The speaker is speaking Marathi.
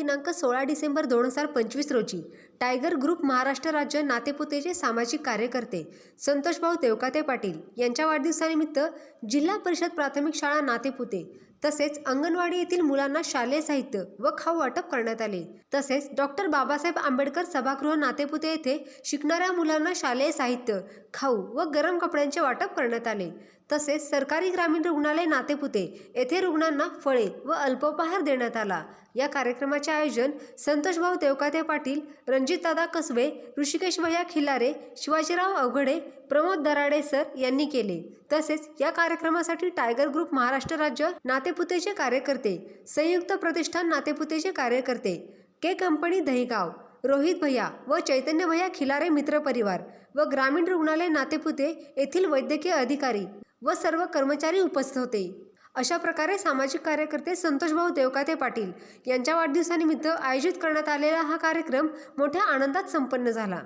दिनांक 16 डिसेंबर 2025 रोजी टायगर ग्रुप महाराष्ट्र राज्य नातेपुतेचे सामाजिक कार्यकर्ते संतोषभाऊ देवकाते पाटील यांच्या वाढदिवसानिमित्त जिल्हा परिषद प्राथमिक शाळा नातेपुते तसेच अंगणवाडी येथील मुलांना शालेय साहित्य व खाऊ वाटप करण्यात आले। तसेच डॉक्टर बाबासाहेब आंबेडकर सभागृह नातेपुते येथे शिकणाऱ्या मुलांना शालेय साहित्य, खाऊ व गरम कपड्यांचे वाटप करण्यात आले। तसेच सरकारी ग्रामीण रुग्णालय नातेपुते येथे रुग्णांना फळे व अल्पोपहार देण्यात आला। या कार्यक्रमाचे आयोजन संतोषभाऊ देवकाते पाटील, रणजितदादा कसबे, ऋषिकेश भैया खिलारे, शिवाजीराव अवघडे, प्रमोद दराडे सर यांनी केले। तसेच या कार्यक्रमासाठी टायगर ग्रुप महाराष्ट्र राज्य नातेपुतेचे कार्यकर्ते, संयुक्त प्रतिष्ठान नातेपुतेचे कार्यकर्ते, के कंपनी दहिगाव, रोहित भैया व चैतन्य भैया खिलारे मित्र परिवार व ग्रामीण रुग्णालय नातेपुते येथील वैद्यकीय अधिकारी व सर्व कर्मचारी उपस्थित होते। अशा प्रकारे सामाजिक कार्यकर्ते संतोषभाऊ देवकाते पाटील यांच्या वाढदिवसानिमित्त आयोजित करण्यात आलेला हा कार्यक्रम मोठ्या आनंदात संपन्न झाला।